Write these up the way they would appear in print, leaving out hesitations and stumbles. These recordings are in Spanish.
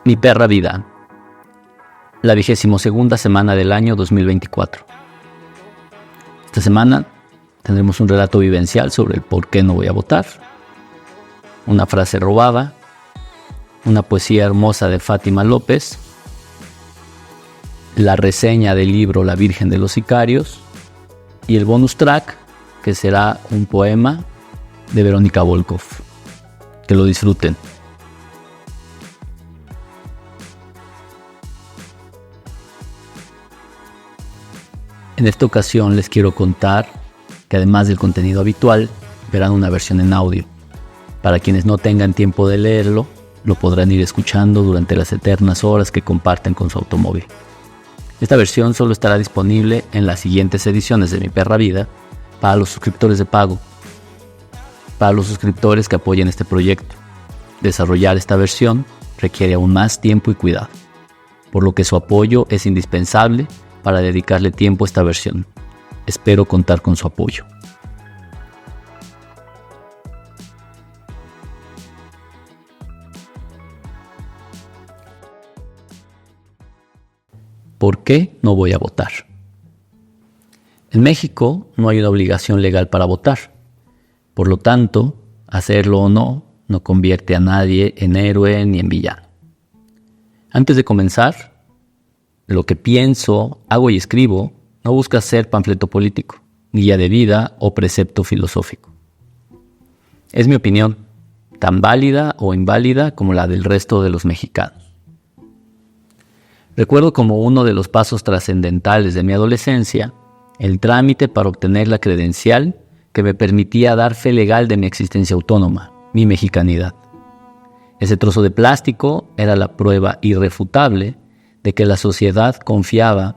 Mi perra vida, la 22ª semana del año 2024. Esta semana tendremos un relato vivencial sobre el por qué no voy a votar, una frase robada, una poesía hermosa de Fátima López, la reseña del libro La Virgen de los Sicarios y el bonus track, que será un poema de Verónica Volkov. Que lo disfruten. En esta ocasión les quiero contar que además del contenido habitual, verán una versión en audio. Para quienes no tengan tiempo de leerlo, lo podrán ir escuchando durante las eternas horas que comparten con su automóvil. Esta versión solo estará disponible en las siguientes ediciones de Mi Perra Vida para los suscriptores de pago. Para los suscriptores que apoyen este proyecto, desarrollar esta versión requiere aún más tiempo y cuidado, por lo que su apoyo es indispensable para dedicarle tiempo a esta versión. Espero contar con su apoyo. ¿Por qué no voy a votar? En México no hay una obligación legal para votar. Por lo tanto, hacerlo o no convierte a nadie en héroe ni en villano. Antes de comenzar, lo que pienso, hago y escribo no busca ser panfleto político, guía de vida o precepto filosófico. Es mi opinión, tan válida o inválida como la del resto de los mexicanos. Recuerdo como uno de los pasos trascendentales de mi adolescencia el trámite para obtener la credencial que me permitía dar fe legal de mi existencia autónoma, mi mexicanidad. Ese trozo de plástico era la prueba irrefutable de que la sociedad confiaba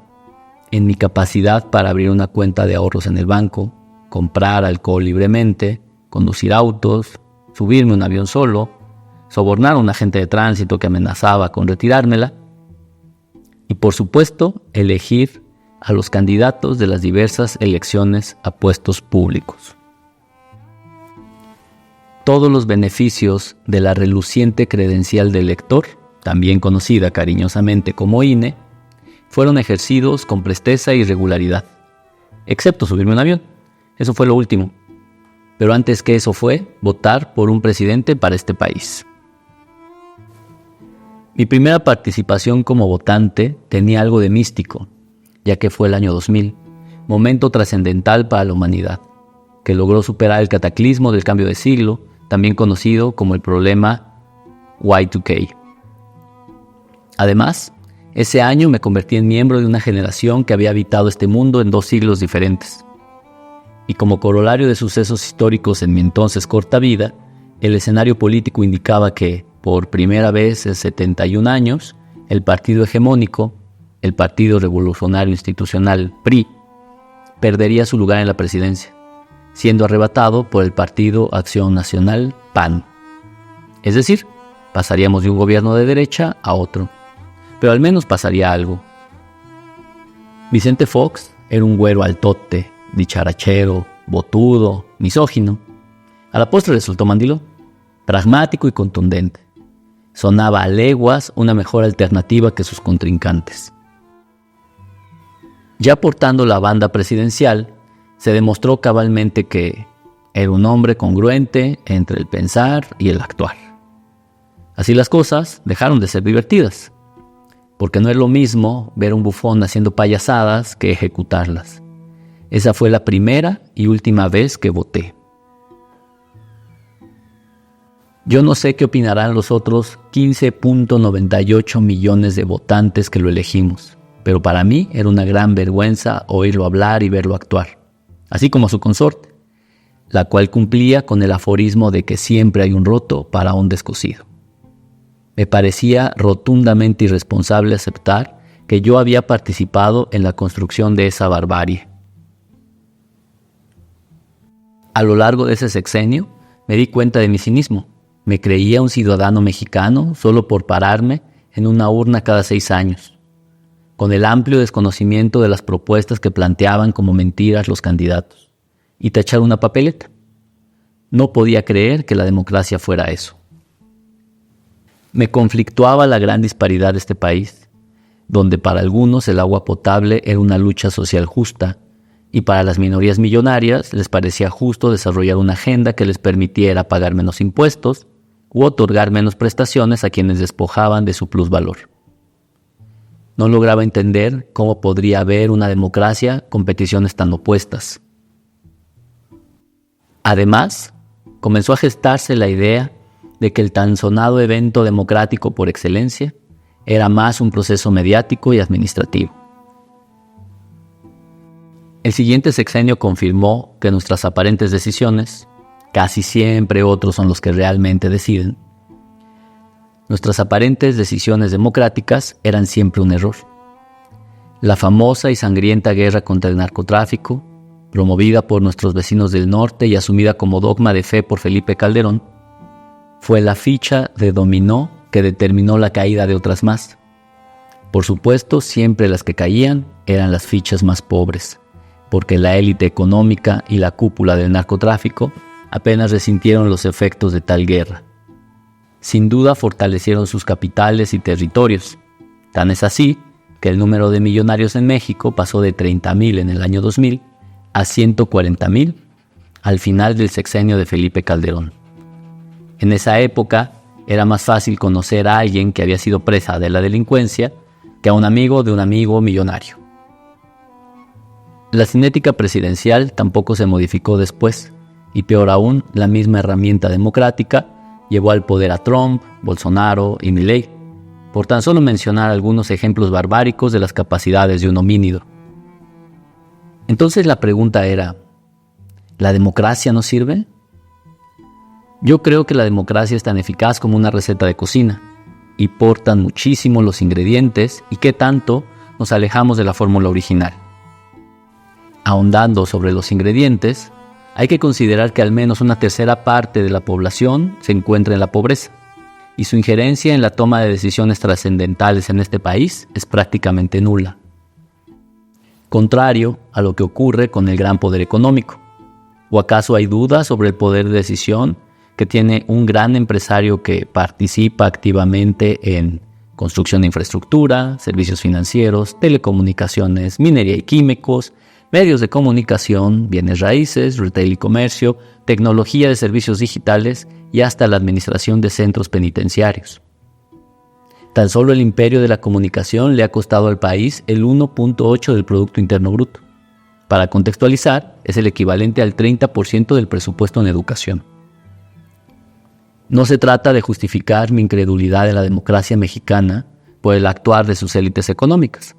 en mi capacidad para abrir una cuenta de ahorros en el banco, comprar alcohol libremente, conducir autos, subirme a un avión solo, sobornar a un agente de tránsito que amenazaba con retirármela y, por supuesto, elegir a los candidatos de las diversas elecciones a puestos públicos. Todos los beneficios de la reluciente credencial de elector, también conocida cariñosamente como INE, fueron ejercidos con presteza y regularidad, excepto subirme a un avión. Eso fue lo último. Pero antes que eso fue votar por un presidente para este país. Mi primera participación como votante tenía algo de místico, ya que fue el año 2000, momento trascendental para la humanidad, que logró superar el cataclismo del cambio de siglo, también conocido como el problema Y2K. Además, ese año me convertí en miembro de una generación que había habitado este mundo en 2 siglos diferentes. Y como corolario de sucesos históricos en mi entonces corta vida, el escenario político indicaba que, por primera vez en 71 años, el partido hegemónico, el Partido Revolucionario Institucional PRI, perdería su lugar en la presidencia, siendo arrebatado por el Partido Acción Nacional PAN. Es decir, pasaríamos de un gobierno de derecha a otro. Pero al menos pasaría algo. Vicente Fox era un güero altote, dicharachero, botudo, misógino. A la postre resultó mandilón, pragmático y contundente. Sonaba a leguas una mejor alternativa que sus contrincantes. Ya portando la banda presidencial, se demostró cabalmente que era un hombre congruente entre el pensar y el actuar. Así las cosas dejaron de ser divertidas, porque no es lo mismo ver a un bufón haciendo payasadas que ejecutarlas. Esa fue la primera y última vez que voté. Yo no sé qué opinarán los otros 15.98 millones de votantes que lo elegimos, pero para mí era una gran vergüenza oírlo hablar y verlo actuar, así como a su consorte, la cual cumplía con el aforismo de que siempre hay un roto para un descosido. Me parecía rotundamente irresponsable aceptar que yo había participado en la construcción de esa barbarie. A lo largo de ese sexenio me di cuenta de mi cinismo. Me creía un ciudadano mexicano solo por pararme en una urna cada 6 años, con el amplio desconocimiento de las propuestas que planteaban como mentiras los candidatos, y tachar una papeleta. No podía creer que la democracia fuera eso. Me conflictuaba la gran disparidad de este país, donde para algunos el agua potable era una lucha social justa, y para las minorías millonarias les parecía justo desarrollar una agenda que les permitiera pagar menos impuestos u otorgar menos prestaciones a quienes despojaban de su plusvalor. No lograba entender cómo podría haber una democracia con peticiones tan opuestas. Además, comenzó a gestarse la idea de que el tan sonado evento democrático por excelencia era más un proceso mediático y administrativo. El siguiente sexenio confirmó que nuestras aparentes decisiones, casi siempre otros son los que realmente deciden, nuestras aparentes decisiones democráticas eran siempre un error. La famosa y sangrienta guerra contra el narcotráfico, promovida por nuestros vecinos del norte y asumida como dogma de fe por Felipe Calderón, fue la ficha de dominó que determinó la caída de otras más. Por supuesto, siempre las que caían eran las fichas más pobres, porque la élite económica y la cúpula del narcotráfico apenas resintieron los efectos de tal guerra. Sin duda fortalecieron sus capitales y territorios. Tan es así que el número de millonarios en México pasó de 30,000 en el año 2000 a 140,000 al final del sexenio de Felipe Calderón. En esa época era más fácil conocer a alguien que había sido presa de la delincuencia que a un amigo de un amigo millonario. La cinética presidencial tampoco se modificó después, y peor aún, la misma herramienta democrática llevó al poder a Trump, Bolsonaro y Milei, por tan solo mencionar algunos ejemplos barbáricos de las capacidades de un homínido. Entonces la pregunta era, ¿la democracia no sirve? Yo creo que la democracia es tan eficaz como una receta de cocina, importan muchísimo los ingredientes y qué tanto nos alejamos de la fórmula original. Ahondando sobre los ingredientes, hay que considerar que al menos una tercera parte de la población se encuentra en la pobreza, y su injerencia en la toma de decisiones trascendentales en este país es prácticamente nula. Contrario a lo que ocurre con el gran poder económico. ¿O acaso hay dudas sobre el poder de decisión que tiene un gran empresario que participa activamente en construcción de infraestructura, servicios financieros, telecomunicaciones, minería y químicos, medios de comunicación, bienes raíces, retail y comercio, tecnología de servicios digitales y hasta la administración de centros penitenciarios? Tan solo el imperio de la comunicación le ha costado al país el 1.8 del Producto Interno Bruto. Para contextualizar, es el equivalente al 30% del presupuesto en educación. No se trata de justificar mi incredulidad de la democracia mexicana por el actuar de sus élites económicas.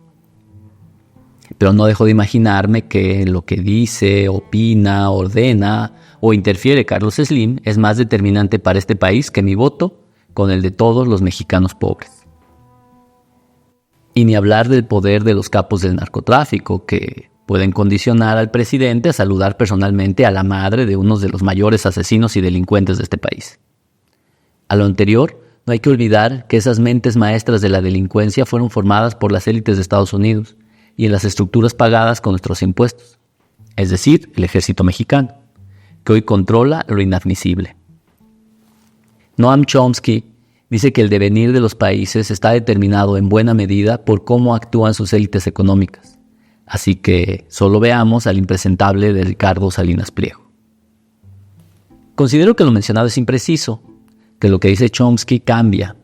Pero no dejo de imaginarme que lo que dice, opina, ordena o interfiere Carlos Slim es más determinante para este país que mi voto con el de todos los mexicanos pobres. Y ni hablar del poder de los capos del narcotráfico que pueden condicionar al presidente a saludar personalmente a la madre de uno de los mayores asesinos y delincuentes de este país. A lo anterior, no hay que olvidar que esas mentes maestras de la delincuencia fueron formadas por las élites de Estados Unidos y en las estructuras pagadas con nuestros impuestos, es decir, el ejército mexicano, que hoy controla lo inadmisible. Noam Chomsky dice que el devenir de los países está determinado en buena medida por cómo actúan sus élites económicas, así que solo veamos al impresentable de Ricardo Salinas Pliego. Considero que lo mencionado es impreciso, que lo que dice Chomsky cambia.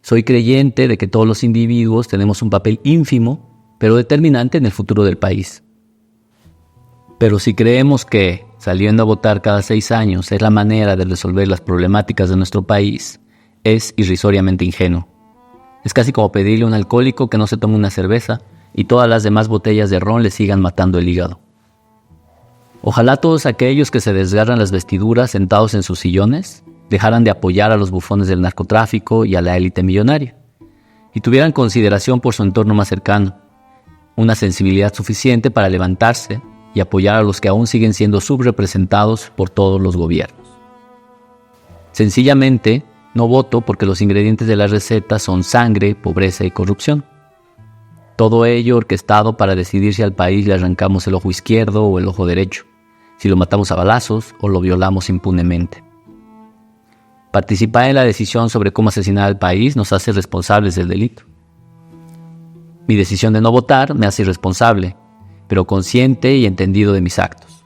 Soy creyente de que todos los individuos tenemos un papel ínfimo, pero determinante en el futuro del país. Pero si creemos que saliendo a votar cada 6 años es la manera de resolver las problemáticas de nuestro país, es irrisoriamente ingenuo. Es casi como pedirle a un alcohólico que no se tome una cerveza y todas las demás botellas de ron le sigan matando el hígado. Ojalá todos aquellos que se desgarran las vestiduras sentados en sus sillones dejaran de apoyar a los bufones del narcotráfico y a la élite millonaria, y tuvieran consideración por su entorno más cercano, una sensibilidad suficiente para levantarse y apoyar a los que aún siguen siendo subrepresentados por todos los gobiernos. Sencillamente, no voto porque los ingredientes de la receta son sangre, pobreza y corrupción. Todo ello orquestado para decidir si al país le arrancamos el ojo izquierdo o el ojo derecho, si lo matamos a balazos o lo violamos impunemente. Participar en la decisión sobre cómo asesinar al país nos hace responsables del delito. Mi decisión de no votar me hace irresponsable, pero consciente y entendido de mis actos.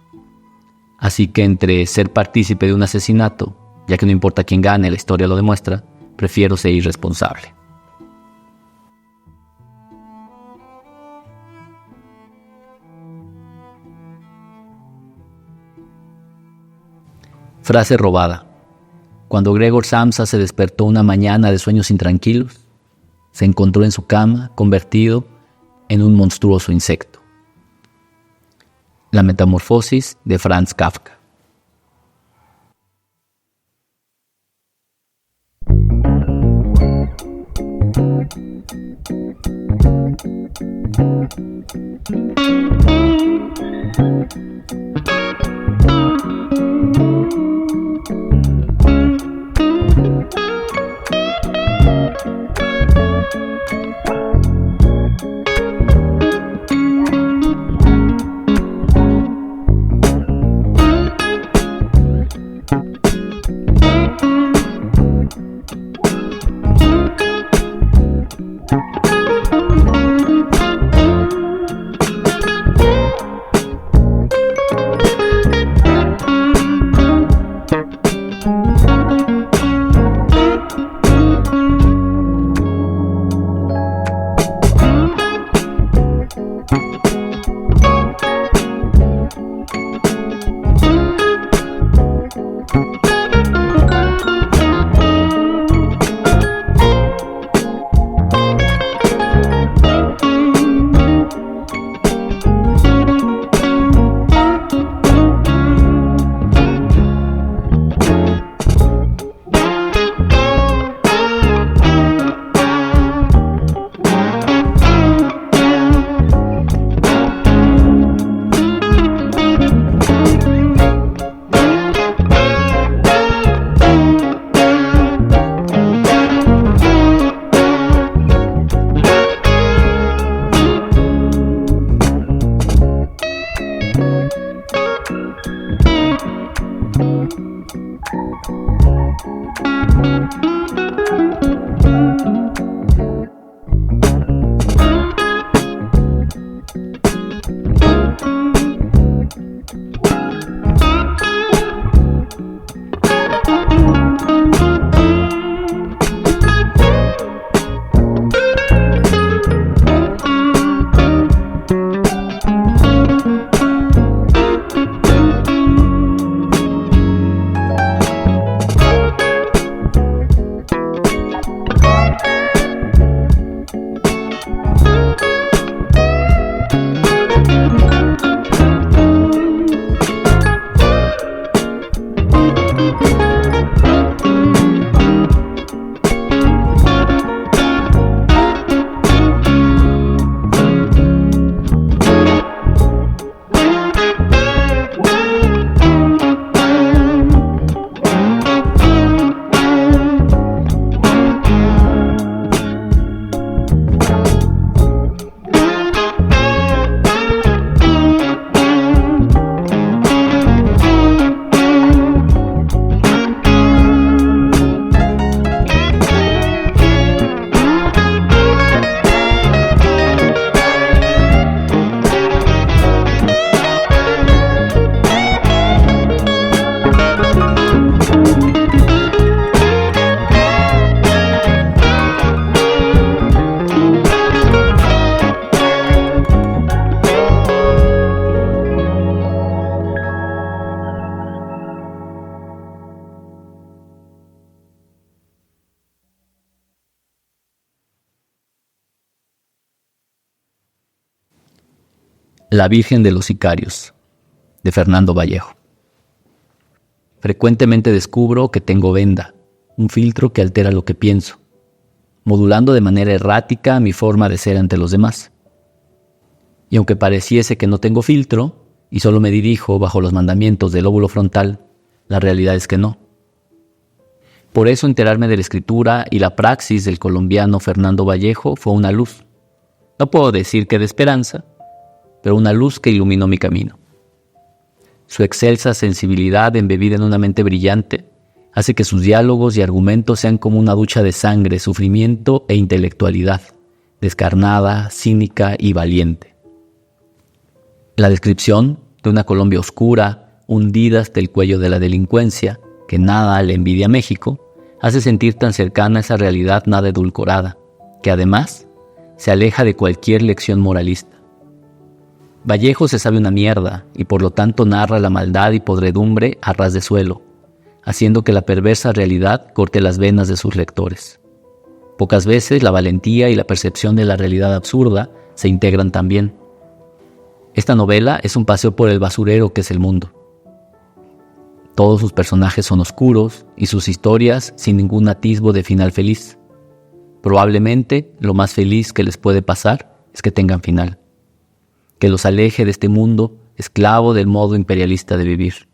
Así que entre ser partícipe de un asesinato, ya que no importa quién gane, la historia lo demuestra, prefiero ser irresponsable. Frase robada. Cuando Gregor Samsa se despertó una mañana de sueños intranquilos, se encontró en su cama convertido en un monstruoso insecto. La metamorfosis de Franz Kafka. La Virgen de los Sicarios, de Fernando Vallejo. Frecuentemente descubro que tengo venda, un filtro que altera lo que pienso, modulando de manera errática mi forma de ser ante los demás. Y aunque pareciese que no tengo filtro y solo me dirijo bajo los mandamientos del lóbulo frontal, la realidad es que no. Por eso enterarme de la escritura y la praxis del colombiano Fernando Vallejo fue una luz. No puedo decir que de esperanza, pero una luz que iluminó mi camino. Su excelsa sensibilidad embebida en una mente brillante Hace que sus diálogos y argumentos sean como una ducha de sangre, sufrimiento e intelectualidad, descarnada, cínica y valiente. La descripción de una Colombia oscura, hundida hasta el cuello de la delincuencia, que nada le envidia a México, hace sentir tan cercana esa realidad nada edulcorada, que además se aleja de cualquier lección moralista. Vallejo se sabe una mierda y por lo tanto narra la maldad y podredumbre a ras de suelo, haciendo que la perversa realidad corte las venas de sus lectores. Pocas veces la valentía y la percepción de la realidad absurda se integran también. Esta novela es un paseo por el basurero que es el mundo. Todos sus personajes son oscuros y sus historias sin ningún atisbo de final feliz. Probablemente lo más feliz que les puede pasar es que tengan final, que los aleje de este mundo esclavo del modo imperialista de vivir.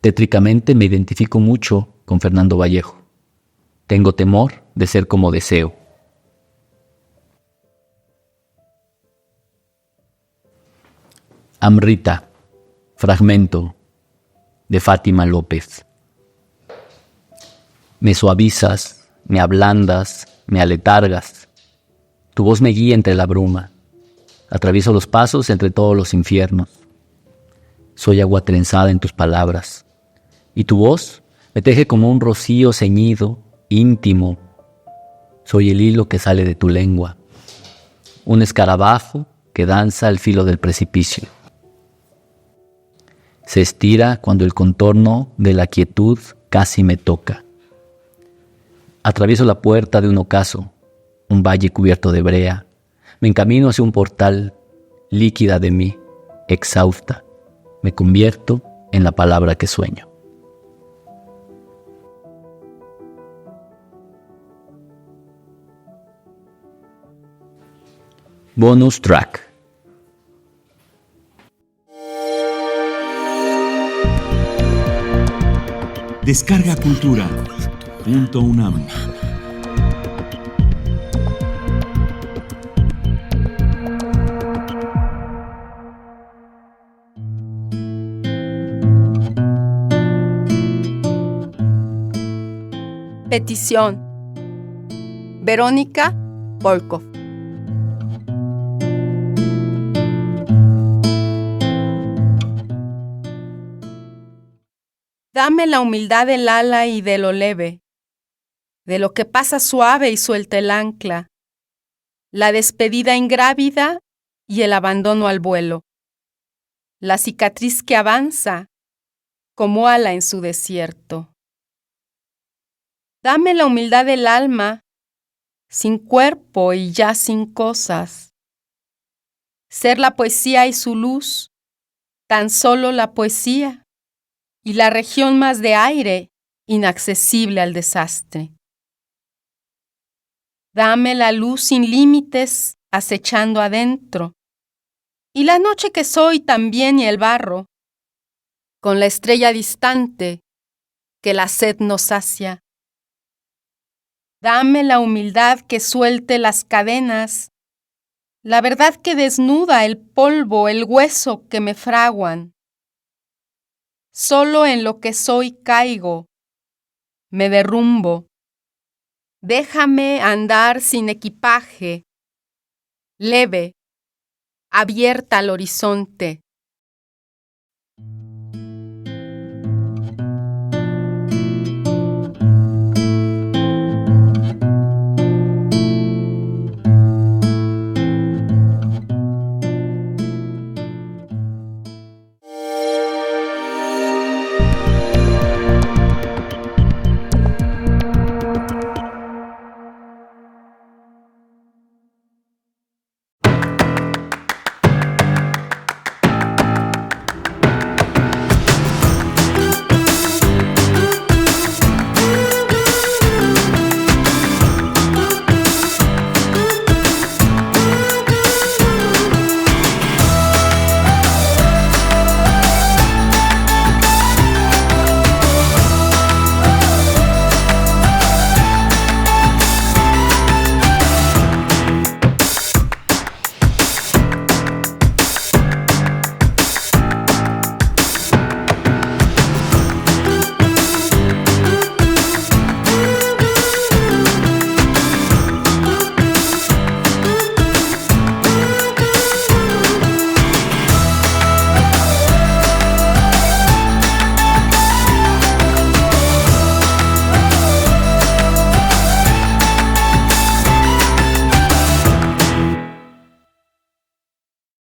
Tétricamente me identifico mucho con Fernando Vallejo. Tengo temor de ser como deseo. Amrita, fragmento, de Fátima López. Me suavizas, me ablandas, me aletargas. Tu voz me guía entre la bruma. Atravieso los pasos entre todos los infiernos. Soy agua trenzada en tus palabras. Y tu voz me teje como un rocío ceñido, íntimo. Soy el hilo que sale de tu lengua. Un escarabajo que danza al filo del precipicio. Se estira cuando el contorno de la quietud casi me toca. Atravieso la puerta de un ocaso, un valle cubierto de brea. Me encamino hacia un portal, líquida de mí, exhausta. Me convierto en la palabra que sueño. Bonus track. Descarga Cultura.unam. Petición. Verónica Volkov. Dame la humildad del ala y de lo leve, de lo que pasa suave y suelta el ancla, la despedida ingrávida y el abandono al vuelo, la cicatriz que avanza como ala en su desierto. Dame la humildad del alma, sin cuerpo y ya sin cosas. Ser la poesía y su luz, tan solo la poesía, y la región más de aire, inaccesible al desastre. Dame la luz sin límites, acechando adentro, y la noche que soy también y el barro, con la estrella distante que la sed nos sacia. Dame la humildad que suelte las cadenas, la verdad que desnuda el polvo, el hueso que me fraguan. Solo en lo que soy caigo, me derrumbo. Déjame andar sin equipaje, leve, abierta al horizonte.